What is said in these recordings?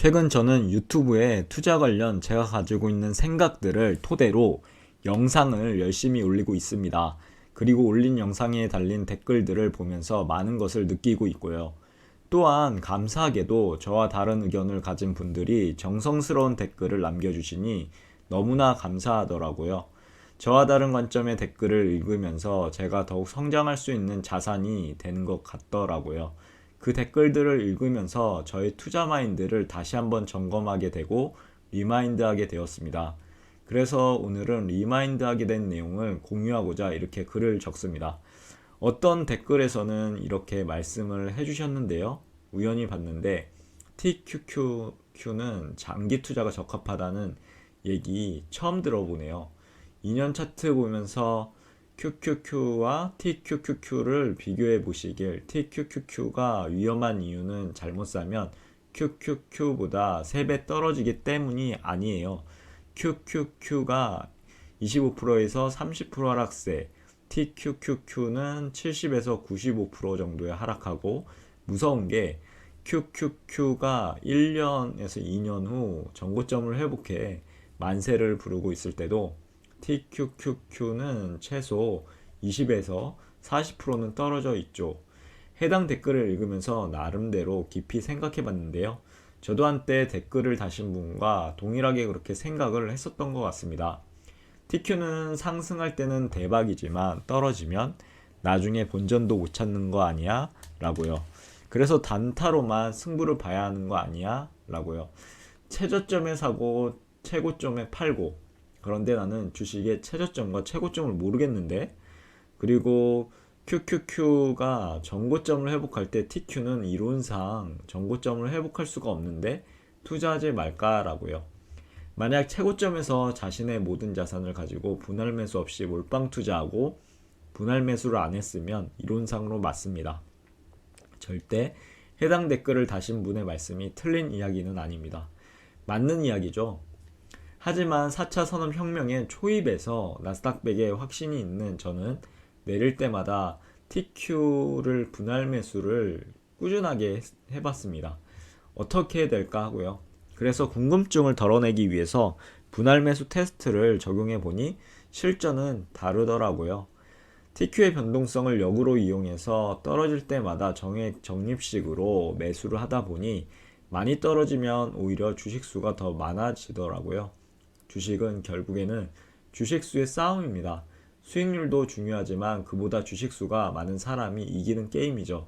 최근 저는 유튜브에 투자 관련 제가 가지고 있는 생각들을 토대로 영상을 열심히 올리고 있습니다. 그리고 올린 영상에 달린 댓글들을 보면서 많은 것을 느끼고 있고요. 또한 감사하게도 저와 다른 의견을 가진 분들이 정성스러운 댓글을 남겨주시니 너무나 감사하더라고요. 저와 다른 관점의 댓글을 읽으면서 제가 더욱 성장할 수 있는 자산이 되는 것 같더라고요. 그 댓글들을 읽으면서 저의 투자 마인드를 다시 한번 점검하게 되고 리마인드하게 되었습니다. 그래서 오늘은 리마인드하게 된 내용을 공유하고자 이렇게 글을 적습니다. 어떤 댓글에서는 이렇게 말씀을 해주셨는데요. 우연히 봤는데 TQQQ는 장기 투자가 적합하다는 얘기 처음 들어보네요. 2년 차트 보면서 QQQ와 TQQQ를 비교해 보시길 TQQQ가 위험한 이유는 잘못 사면 QQQ보다 3배 떨어지기 때문이 아니에요. QQQ가 25%에서 30% 하락세, TQQQ는 70에서 95% 정도의 하락하고 무서운 게 QQQ가 1년에서 2년 후 전고점을 회복해 만세를 부르고 있을 때도 TQQQ는 최소 20에서 40%는 떨어져 있죠. 해당 댓글을 읽으면서 나름대로 깊이 생각해 봤는데요. 저도 한때 댓글을 다신 분과 동일하게 그렇게 생각을 했었던 것 같습니다. TQ는 상승할 때는 대박이지만 떨어지면 나중에 본전도 못 찾는 거 아니야? 라고요. 그래서 단타로만 승부를 봐야 하는 거 아니야? 라고요. 최저점에 사고 최고점에 팔고, 그런데 나는 주식의 최저점과 최고점을 모르겠는데, 그리고 QQQ가 전고점을 회복할 때 TQ는 이론상 전고점을 회복할 수가 없는데 투자하지 말까라고요. 만약 최고점에서 자신의 모든 자산을 가지고 분할 매수 없이 몰빵 투자하고 분할 매수를 안 했으면 이론상으로 맞습니다. 절대 해당 댓글을 다신 분의 말씀이 틀린 이야기는 아닙니다. 맞는 이야기죠. 하지만 4차 산업혁명의 초입에서 나스닥 100에 확신이 있는 저는 내릴 때마다 TQ를 분할 매수를 꾸준하게 해봤습니다. 어떻게 해야 될까 하고요. 그래서 궁금증을 덜어내기 위해서 분할 매수 테스트를 적용해 보니 실전은 다르더라고요. TQ의 변동성을 역으로 이용해서 떨어질 때마다 정액 적립식으로 매수를 하다 보니 많이 떨어지면 오히려 주식수가 더 많아지더라고요. 주식은 결국에는 주식수의 싸움입니다. 수익률도 중요하지만 그보다 주식수가 많은 사람이 이기는 게임이죠.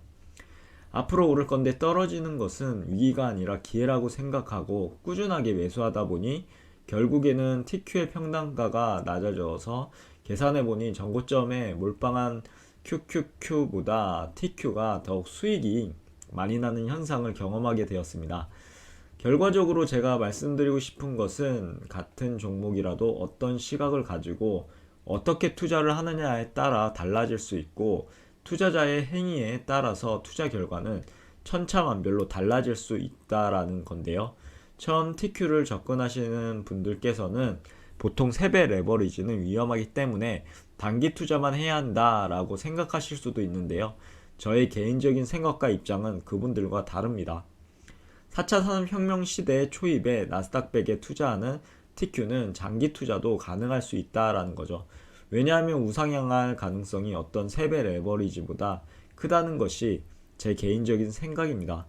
앞으로 오를 건데 떨어지는 것은 위기가 아니라 기회라고 생각하고 꾸준하게 매수하다 보니 결국에는 TQ의 평단가가 낮아져서 계산해보니 전고점에 몰빵한 QQQ보다 TQ가 더욱 수익이 많이 나는 현상을 경험하게 되었습니다. 결과적으로 제가 말씀드리고 싶은 것은 같은 종목이라도 어떤 시각을 가지고 어떻게 투자를 하느냐에 따라 달라질 수 있고 투자자의 행위에 따라서 투자 결과는 천차만별로 달라질 수 있다라는 건데요. 처음 TQ를 접근하시는 분들께서는 보통 3배 레버리지는 위험하기 때문에 단기 투자만 해야 한다라고 생각하실 수도 있는데요. 저의 개인적인 생각과 입장은 그분들과 다릅니다. 4차 산업혁명 시대의 초입에 나스닥 100에 투자하는 TQ는 장기 투자도 가능할 수 있다라는 거죠. 왜냐하면 우상향할 가능성이 어떤 3배 레버리지보다 크다는 것이 제 개인적인 생각입니다.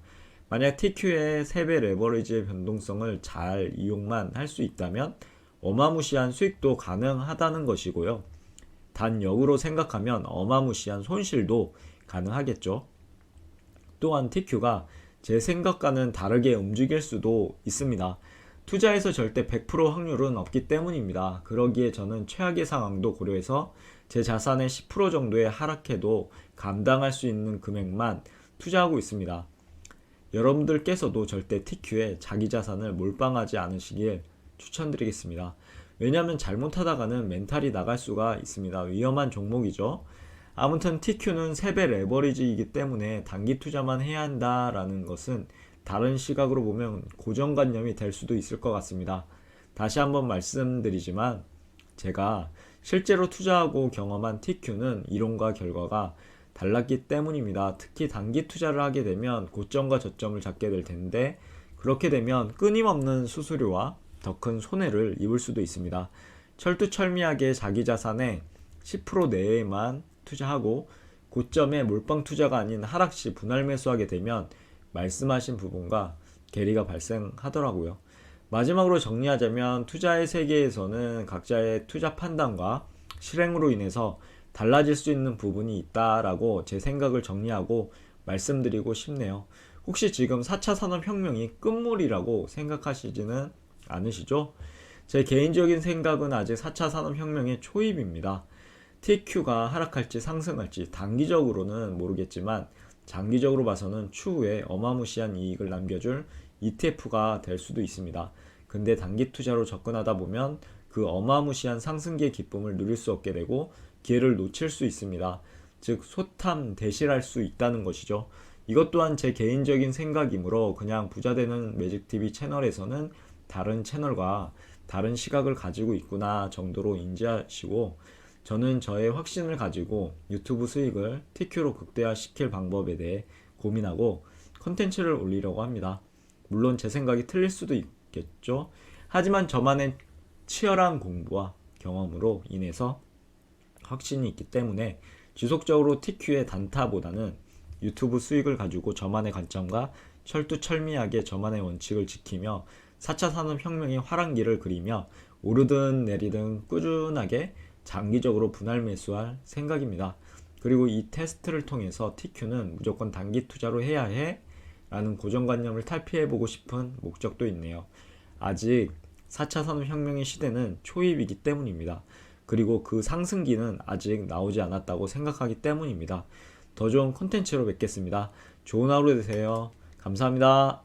만약 TQ의 3배 레버리지의 변동성을 잘 이용만 할 수 있다면 어마무시한 수익도 가능하다는 것이고요. 단 역으로 생각하면 어마무시한 손실도 가능하겠죠. 또한 TQ가 제 생각과는 다르게 움직일 수도 있습니다. 투자에서 절대 100% 확률은 없기 때문입니다. 그러기에 저는 최악의 상황도 고려해서 제 자산의 10% 정도의 하락해도 감당할 수 있는 금액만 투자하고 있습니다. 여러분들께서도 절대 TQ에 자기 자산을 몰빵하지 않으시길 추천드리겠습니다. 왜냐하면 잘못하다가는 멘탈이 나갈 수가 있습니다. 위험한 종목이죠. 아무튼 TQ는 3배 레버리지이기 때문에 단기 투자만 해야 한다라는 것은 다른 시각으로 보면 고정관념이 될 수도 있을 것 같습니다. 다시 한번 말씀드리지만 제가 실제로 투자하고 경험한 TQ는 이론과 결과가 달랐기 때문입니다. 특히 단기 투자를 하게 되면 고점과 저점을 잡게 될 텐데 그렇게 되면 끊임없는 수수료와 더 큰 손해를 입을 수도 있습니다. 철두철미하게 자기 자산의 10% 내에만 투자하고 고점에 몰빵 투자가 아닌 하락시 분할 매수하게 되면 말씀하신 부분과 괴리가 발생하더라고요. 마지막으로 정리하자면 투자의 세계에서는 각자의 투자 판단과 실행으로 인해서 달라질 수 있는 부분이 있다라고 제 생각을 정리하고 말씀드리고 싶네요. 혹시 지금 4차 산업혁명이 끝물이라고 생각하시지는 않으시죠? 제 개인적인 생각은 아직 4차 산업혁명의 초입입니다. TQ가 하락할지 상승할지 단기적으로는 모르겠지만 장기적으로 봐서는 추후에 어마무시한 이익을 남겨줄 ETF가 될 수도 있습니다. 근데 단기 투자로 접근하다 보면 그 어마무시한 상승기의 기쁨을 누릴 수 없게 되고 기회를 놓칠 수 있습니다. 즉 소탐 대실할 수 있다는 것이죠. 이것 또한 제 개인적인 생각이므로 그냥 부자되는 매직TV 채널에서는 다른 채널과 다른 시각을 가지고 있구나 정도로 인지하시고, 저는 저의 확신을 가지고 유튜브 수익을 TQ로 극대화시킬 방법에 대해 고민하고 컨텐츠를 올리려고 합니다. 물론 제 생각이 틀릴 수도 있겠죠. 하지만 저만의 치열한 공부와 경험으로 인해서 확신이 있기 때문에 지속적으로 TQ의 단타보다는 유튜브 수익을 가지고 저만의 관점과 철두철미하게 저만의 원칙을 지키며 4차 산업혁명의 화랑기를 그리며 오르든 내리든 꾸준하게 장기적으로 분할 매수할 생각입니다. 그리고 이 테스트를 통해서 TQ는 무조건 단기 투자로 해야 해 라는 고정관념을 탈피해보고 싶은 목적도 있네요. 아직 4차 산업혁명의 시대는 초입이기 때문입니다. 그리고 그 상승기는 아직 나오지 않았다고 생각하기 때문입니다. 더 좋은 콘텐츠로 뵙겠습니다. 좋은 하루 되세요. 감사합니다.